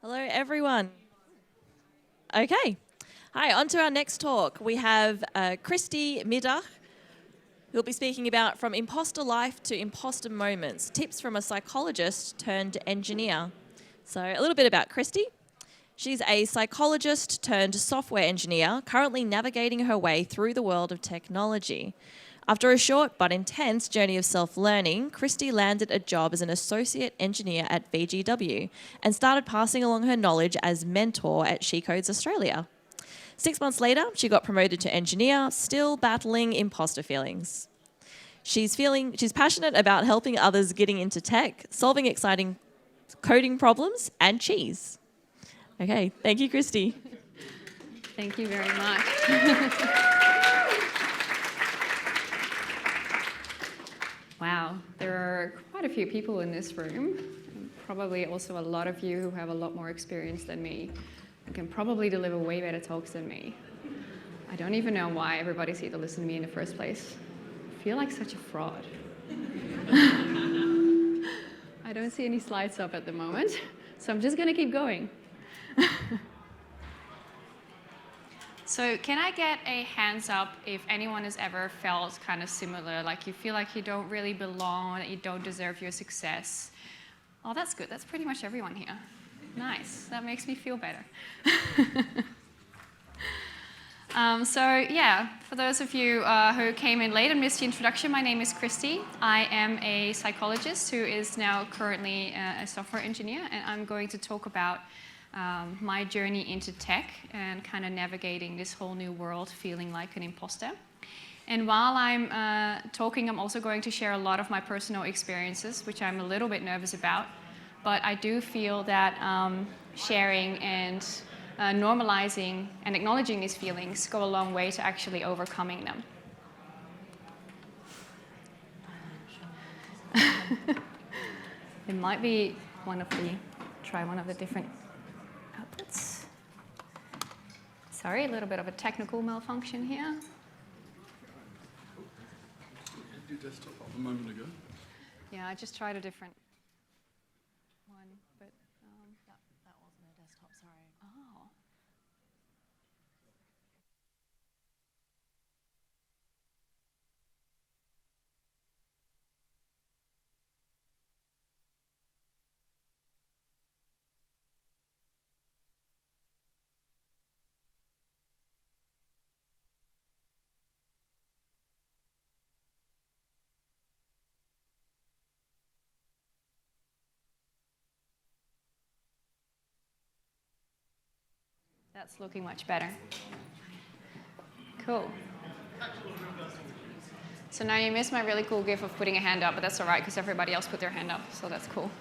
Hello, everyone. Okay. Hi, on to our next talk. We have Cristi Middag, who'll be speaking about From Imposter Life to Imposter Moments, tips from a psychologist turned engineer. So a little bit about Cristi. She's a psychologist turned software engineer, currently navigating her way through the world of technology. After a short but intense journey of self-learning, Cristi landed a job as an associate engineer at VGW and started passing along her knowledge as mentor at She Codes Australia. 6 months later, she got promoted to engineer, still battling imposter feelings. She's passionate about helping others getting into tech, solving exciting coding problems, and cheese. Okay, thank you, Cristi. Thank you very much. Wow, there are quite a few people in this room, and probably also a lot of you who have a lot more experience than me, and can probably deliver way better talks than me. I don't even know why everybody's here to listen to me in the first place. I feel like such a fraud. I don't see any slides up at the moment, so I'm just going to keep going. So can I get a hands up if anyone has ever felt kind of similar, like you feel like you don't really belong, that you don't deserve your success? Oh, that's good. That's pretty much everyone here. Nice. That makes me feel better. For those of you who came in late and missed the introduction, my name is Cristi. I am a psychologist who is now currently a software engineer, and I'm going to talk about my journey into tech and kind of navigating this whole new world feeling like an imposter. And while I'm talking, I'm also going to share a lot of my personal experiences, which I'm a little bit nervous about. But I do feel that sharing and normalizing and acknowledging these feelings go a long way to actually overcoming them. It might be try one of the different outputs. Sorry, a little bit of a technical malfunction here. Your desktop up a moment ago. Yeah, I just tried a different one, but That wasn't a desktop, sorry. oh. That's looking much better. Cool. So now you missed my really cool gif of putting a hand up, but that's all right because everybody else put their hand up, so that's cool.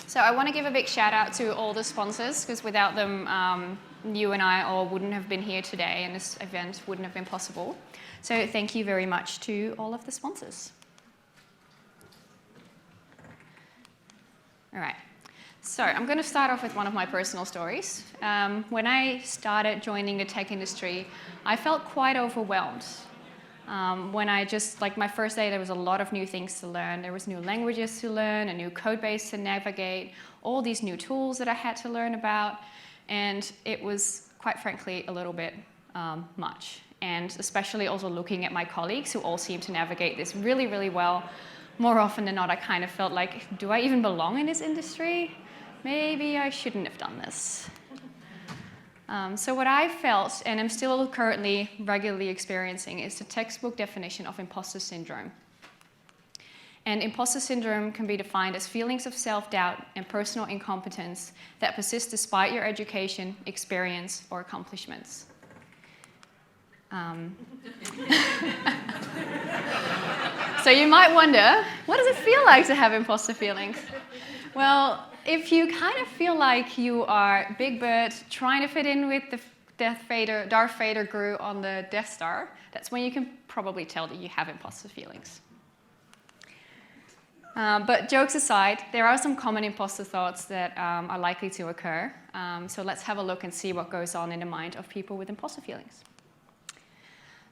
So I want to give a big shout out to all the sponsors, because without them, you and I all wouldn't have been here today, and this event wouldn't have been possible. So thank you very much to all of the sponsors. All right. So I'm going to start off with one of my personal stories. When I started joining the tech industry, I felt quite overwhelmed. When my first day, there was a lot of new things to learn. There was new languages to learn, a new code base to navigate, all these new tools that I had to learn about. And it was, quite frankly, a little bit much. And especially also looking at my colleagues who all seem to navigate this really, really well. More often than not, I kind of felt like, do I even belong in this industry? Maybe I shouldn't have done this. So what I felt, and I'm still currently regularly experiencing, is the textbook definition of imposter syndrome. And imposter syndrome can be defined as feelings of self-doubt and personal incompetence that persist despite your education, experience, or accomplishments. So you might wonder, what does it feel like to have imposter feelings? Well, if you kind of feel like you are Big Bird trying to fit in with the Darth Vader crew on the Death Star, that's when you can probably tell that you have imposter feelings. But jokes aside, there are some common imposter thoughts that are likely to occur. So let's have a look and see what goes on in the mind of people with imposter feelings.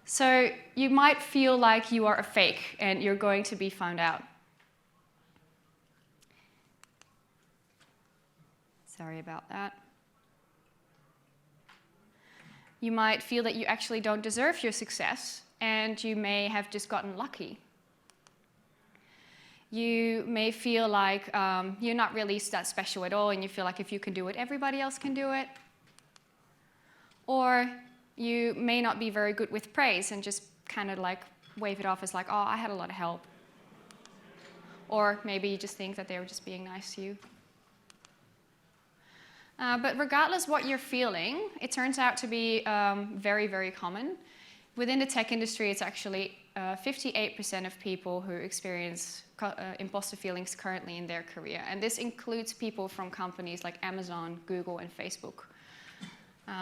So you might feel like you are a fake and you're going to be found out. Sorry about that. You might feel that you actually don't deserve your success, and you may have just gotten lucky. You may feel like you're not really that special at all, and you feel like if you can do it, everybody else can do it. Or you may not be very good with praise and just kind of like wave it off as like, oh, I had a lot of help. Or maybe you just think that they were just being nice to you. But regardless what you're feeling, it turns out to be very, very common. Within the tech industry, it's actually 58% of people who experience imposter feelings currently in their career. And this includes people from companies like Amazon, Google, and Facebook.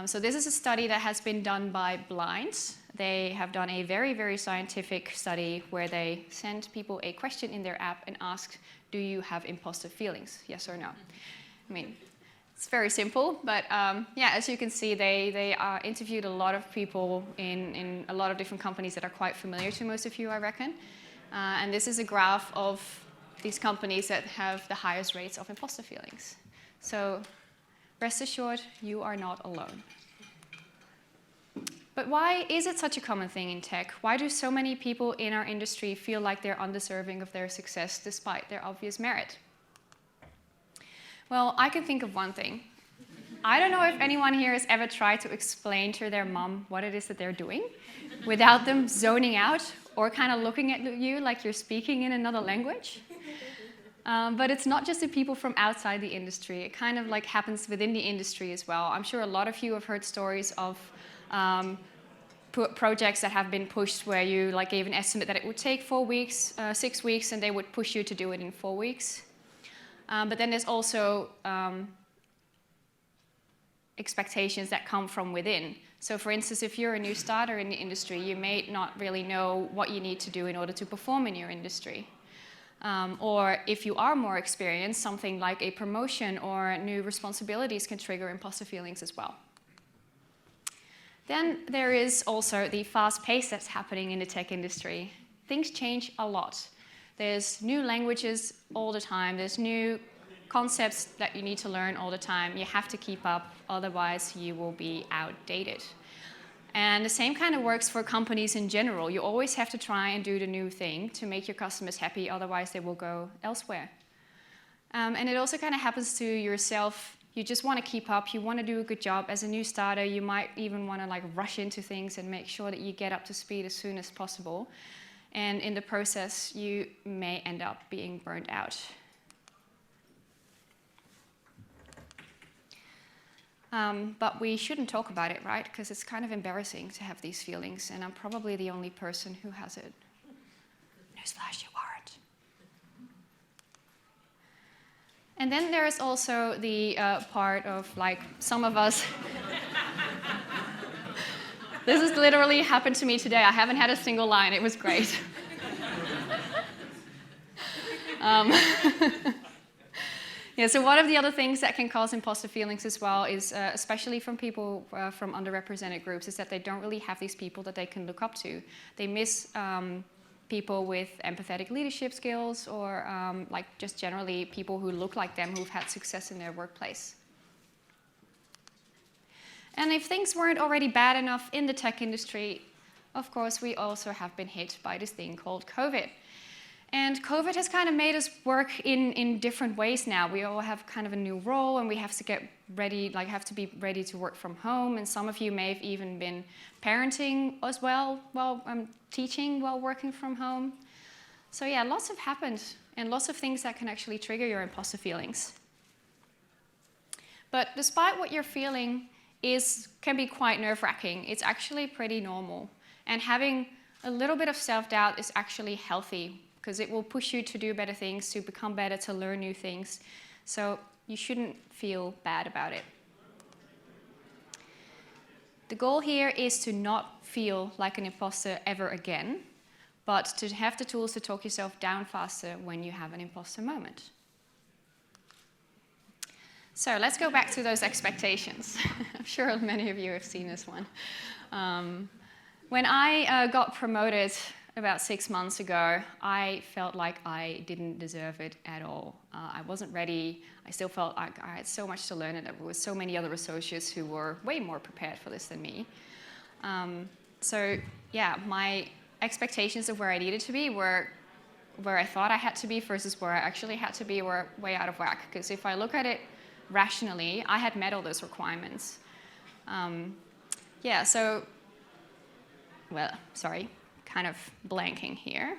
So this is a study that has been done by Blinds. They have done a very, very scientific study where they send people a question in their app and ask, do you have imposter feelings? Yes or no? I mean, it's very simple, but yeah, as you can see, they interviewed a lot of people in a lot of different companies that are quite familiar to most of you, I reckon. And this is a graph of these companies that have the highest rates of imposter feelings. So rest assured, you are not alone. But why is it such a common thing in tech? Why do so many people in our industry feel like they're undeserving of their success despite their obvious merit? Well, I can think of one thing. I don't know if anyone here has ever tried to explain to their mom what it is that they're doing without them zoning out or kind of looking at you like you're speaking in another language. But it's not just the people from outside the industry. It kind of like happens within the industry as well. I'm sure a lot of you have heard stories of projects that have been pushed where you like gave an estimate that it would take 4 weeks, 6 weeks, and they would push you to do it in 4 weeks. But then there's also expectations that come from within. So for instance, if you're a new starter in the industry, you may not really know what you need to do in order to perform in your industry. Or if you are more experienced, something like a promotion or new responsibilities can trigger imposter feelings as well. Then there is also the fast pace that's happening in the tech industry. Things change a lot. There's new languages all the time. There's new concepts that you need to learn all the time. You have to keep up, otherwise you will be outdated. And the same kind of works for companies in general. You always have to try and do the new thing to make your customers happy, otherwise they will go elsewhere. And it also kind of happens to yourself. You just want to keep up, you want to do a good job. As a new starter, you might even want to like rush into things and make sure that you get up to speed as soon as possible. And in the process, you may end up being burned out. But we shouldn't talk about it, right? Because it's kind of embarrassing to have these feelings, and I'm probably the only person who has it. Newsflash, you aren't. And then there is also the part of, like, some of us. This has literally happened to me today. I haven't had a single line. It was great. Yeah, so one of the other things that can cause imposter feelings as well is, especially from people from underrepresented groups, is that they don't really have these people that they can look up to. They miss people with empathetic leadership skills, or like just generally people who look like them, who've had success in their workplace. And if things weren't already bad enough in the tech industry, of course, we also have been hit by this thing called COVID. And COVID has kind of made us work in different ways now. We all have kind of a new role, and we have to get ready, like have to be ready to work from home. And some of you may have even been parenting as well while teaching while working from home. So yeah, lots have happened, and lots of things that can actually trigger your imposter feelings. But despite what you're feeling can be quite nerve-wracking, it's actually pretty normal. And having a little bit of self-doubt is actually healthy, because it will push you to do better things, to become better, to learn new things. So you shouldn't feel bad about it. The goal here is to not feel like an imposter ever again, but to have the tools to talk yourself down faster when you have an imposter moment. So let's go back to those expectations. I'm sure many of you have seen this one. When I got promoted about 6 months ago, I felt like I didn't deserve it at all. I wasn't ready. I still felt like I had so much to learn, and there were so many other associates who were way more prepared for this than me. So yeah, my expectations of where I needed to be were where I thought I had to be versus where I actually had to be were way out of whack. Because if I look at it rationally, I had met all those requirements. Yeah, so, well, sorry, kind of blanking here.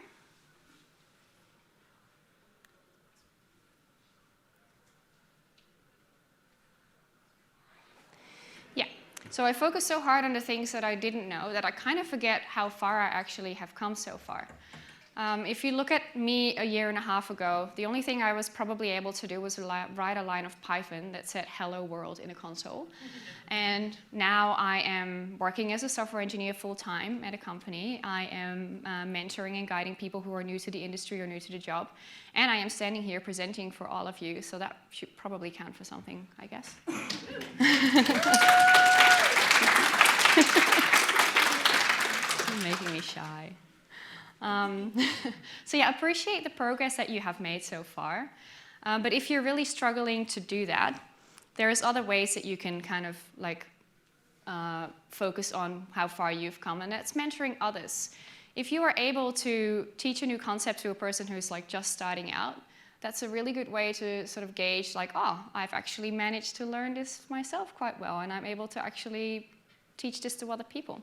Yeah, so I focus so hard on the things that I didn't know that I kind of forget how far I actually have come so far. If you look at me a year and a half ago, the only thing I was probably able to do was write a line of Python that said hello world in a console. And now I am working as a software engineer full-time at a company. I am mentoring and guiding people who are new to the industry or new to the job. And I am standing here presenting for all of you, so that should probably count for something, I guess. You're making me shy. So yeah, appreciate the progress that you have made so far. But if you're really struggling to do that, there's other ways that you can kind of like focus on how far you've come, and that's mentoring others. If you are able to teach a new concept to a person who's like just starting out, that's a really good way to sort of gauge like, oh, I've actually managed to learn this myself quite well, and I'm able to actually teach this to other people.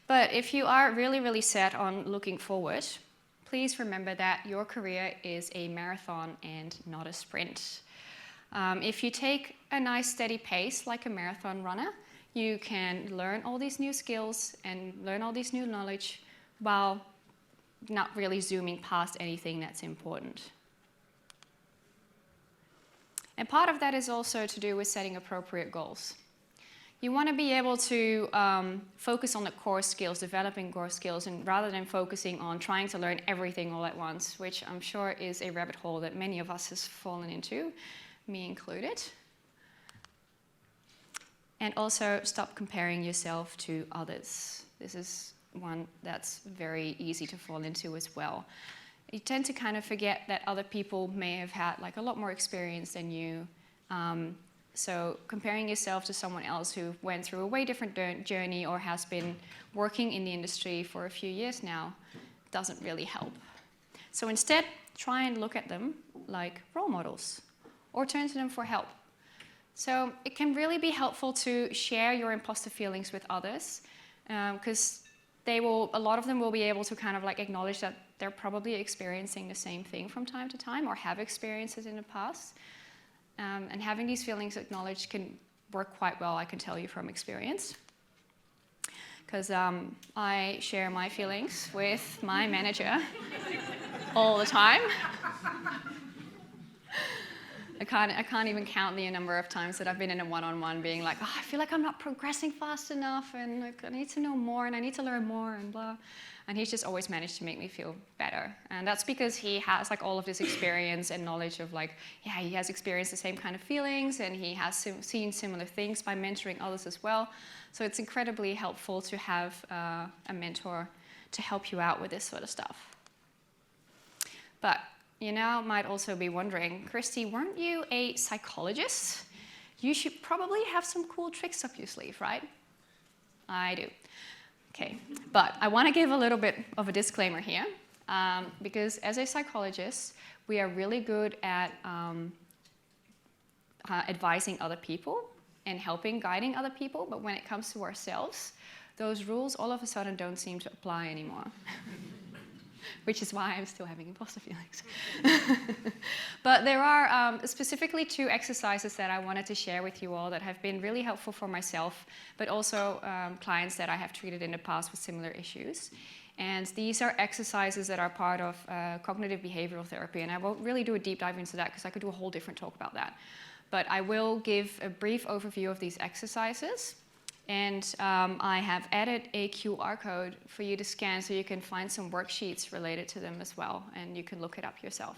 But if you are really, really set on looking forward, please remember that your career is a marathon and not a sprint. If you take a nice steady pace like a marathon runner, you can learn all these new skills and learn all this new knowledge while not really zooming past anything that's important. And part of that is also to do with setting appropriate goals. You want to be able to focus on the core skills, developing core skills, and rather than focusing on trying to learn everything all at once, which I'm sure is a rabbit hole that many of us have fallen into, me included. And also stop comparing yourself to others. This is one that's very easy to fall into as well. You tend to kind of forget that other people may have had like a lot more experience than you. So comparing yourself to someone else who went through a way different journey or has been working in the industry for a few years now doesn't really help. So instead, try and look at them like role models or turn to them for help. So it can really be helpful to share your imposter feelings with others because a lot of them will be able to kind of like acknowledge that they're probably experiencing the same thing from time to time or have experienced it in the past. And having these feelings acknowledged can work quite well, I can tell you from experience. Because I share my feelings with my manager all the time. I can't even count the number of times that I've been in a one-on-one being like, oh, I feel like I'm not progressing fast enough, and like, I need to know more, and I need to learn more, and blah. And he's just always managed to make me feel better. And that's because he has like all of this experience and knowledge of like, yeah, he has experienced the same kind of feelings and he has seen similar things by mentoring others as well. So it's incredibly helpful to have a mentor to help you out with this sort of stuff. But you now might also be wondering, Cristi, weren't you a psychologist? You should probably have some cool tricks up your sleeve, right? I do. Okay, but I want to give a little bit of a disclaimer here, because as a psychologist, we are really good at advising other people and guiding other people, but when it comes to ourselves, those rules all of a sudden don't seem to apply anymore. Which is why I'm still having imposter feelings. But there are specifically 2 exercises that I wanted to share with you all that have been really helpful for myself, but also clients that I have treated in the past with similar issues. And these are exercises that are part of cognitive behavioral therapy, and I won't really do a deep dive into that because I could do a whole different talk about that. But I will give a brief overview of these exercises. And I have added a QR code for you to scan so you can find some worksheets related to them as well, and you can look it up yourself.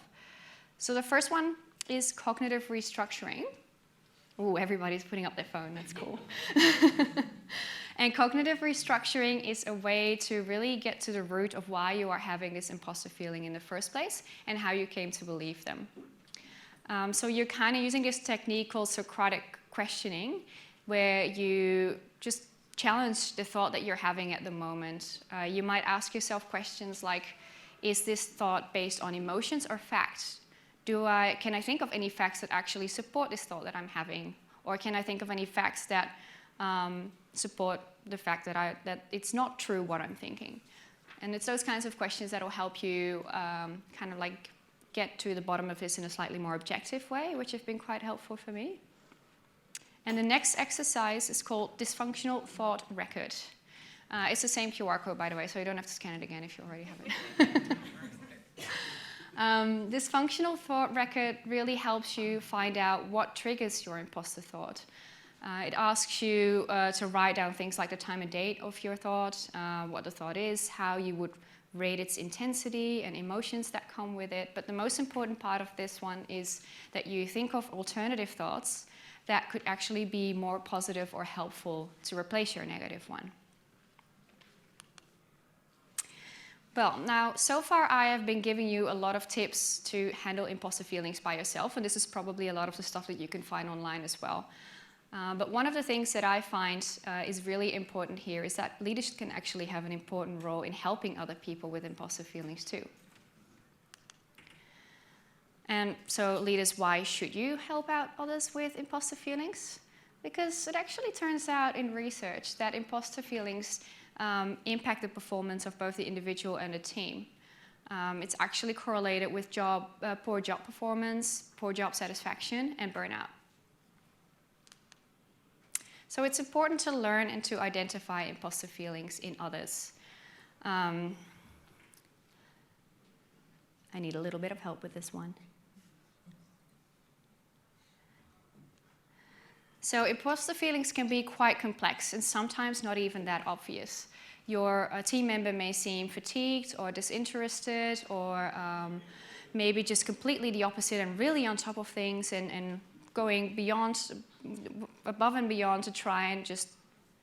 So the first one is cognitive restructuring. Ooh, everybody's putting up their phone, that's cool. And cognitive restructuring is a way to really get to the root of why you are having this imposter feeling in the first place and how you came to believe them. So you're kind of using this technique called Socratic questioning, where you just challenge the thought that you're having at the moment. You might ask yourself questions like, is this thought based on emotions or facts? Can I think of any facts that actually support this thought that I'm having? Or can I think of any facts that support the fact that it's not true what I'm thinking? And it's those kinds of questions that will help you kind of like get to the bottom of this in a slightly more objective way, which have been quite helpful for me. And the next exercise is called Dysfunctional Thought Record. It's the same QR code, by the way, so you don't have to scan it again if you already have it. Dysfunctional thought record really helps you find out what triggers your imposter thought. It asks you to write down things like the time and date of your thought, what the thought is, how you would rate its intensity and emotions that come with it. But the most important part of this one is that you think of alternative thoughts that could actually be more positive or helpful to replace your negative one. Well, now, so far I have been giving you a lot of tips to handle imposter feelings by yourself, and this is probably a lot of the stuff that you can find online as well. But one of the things that I find is really important here is that leaders can actually have an important role in helping other people with imposter feelings too. And so leaders, why should you help out others with imposter feelings? Because it actually turns out in research that imposter feelings impact the performance of both the individual and the team. It's actually correlated with poor job performance, poor job satisfaction, and burnout. So it's important to learn and to identify imposter feelings in others. I need a little bit of help with this one. So imposter feelings can be quite complex and sometimes not even that obvious. Your team member may seem fatigued or disinterested or maybe just completely the opposite and really on top of things and going above and beyond to try and just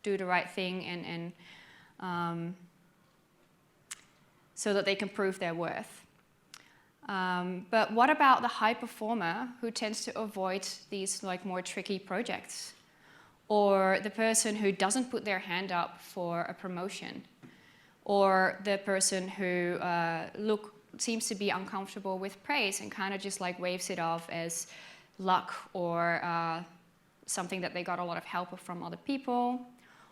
do the right thing and so that they can prove their worth. But what about the high performer who tends to avoid these more tricky projects? Or the person who doesn't put their hand up for a promotion? Or the person who seems to be uncomfortable with praise and kind of just waves it off as luck or something that they got a lot of help from other people?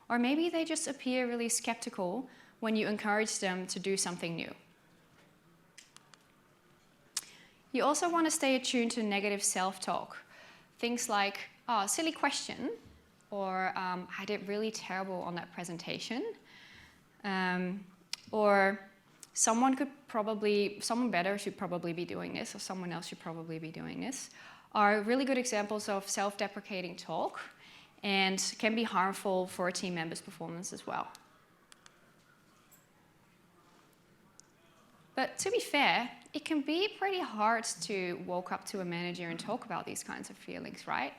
Or maybe they just appear really skeptical when you encourage them to do something new. You also want to stay attuned to negative self-talk. Things like, oh, silly question, or I did really terrible on that presentation, or someone better should probably be doing this, or someone else should probably be doing this, are really good examples of self-deprecating talk and can be harmful for a team member's performance as well. But to be fair, it can be pretty hard to walk up to a manager and talk about these kinds of feelings, right?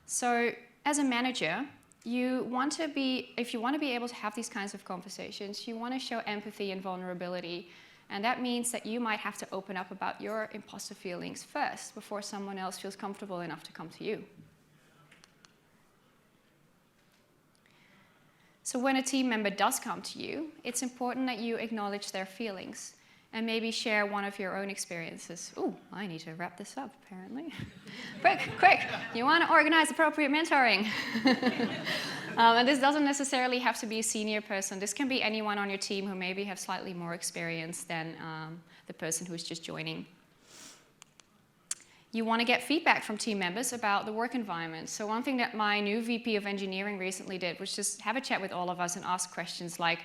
So as a manager, if you want to be able to have these kinds of conversations, you want to show empathy and vulnerability. And that means that you might have to open up about your imposter feelings first before someone else feels comfortable enough to come to you. So when a team member does come to you, it's important that you acknowledge their feelings and maybe share one of your own experiences. Ooh, I need to wrap this up, apparently. Quick, you want to organize appropriate mentoring. And this doesn't necessarily have to be a senior person. This can be anyone on your team who maybe have slightly more experience than the person who's just joining. You want to get feedback from team members about the work environment. So one thing that my new VP of engineering recently did was just have a chat with all of us and ask questions like,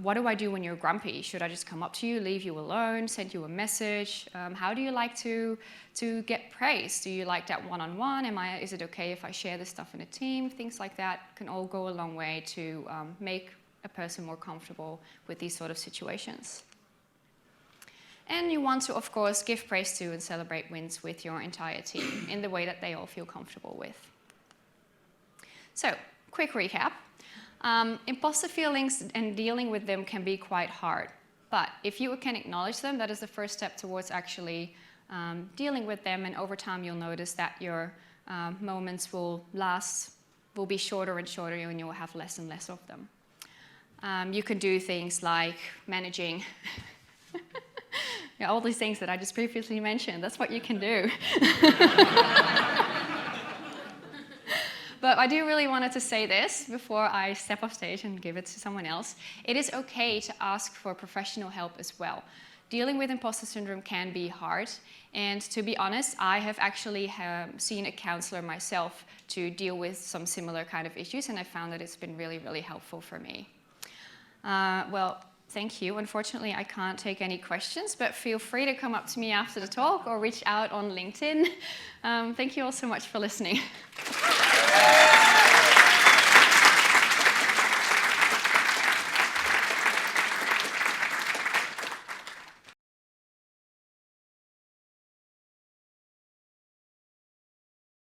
what do I do when you're grumpy? Should I just come up to you, leave you alone, send you a message? How do you like to get praise? Do you like that one-on-one? Is it okay if I share this stuff in a team? Things like that can all go a long way to make a person more comfortable with these sort of situations. And you want to, of course, give praise to and celebrate wins with your entire team in the way that they all feel comfortable with. So, quick recap. Imposter feelings and dealing with them can be quite hard. But if you can acknowledge them, that is the first step towards actually dealing with them. And over time, you'll notice that your moments will be shorter and shorter, and you'll have less and less of them. You can do things like managing all these things that I just previously mentioned. That's what you can do. But I do really wanted to say this before I step off stage and give it to someone else. It is okay to ask for professional help as well. Dealing with imposter syndrome can be hard. And to be honest, I have actually seen a counselor myself to deal with some similar kind of issues, and I found that it's been really, really helpful for me. Well, thank you. Unfortunately, I can't take any questions, but feel free to come up to me after the talk or reach out on LinkedIn. Thank you all so much for listening.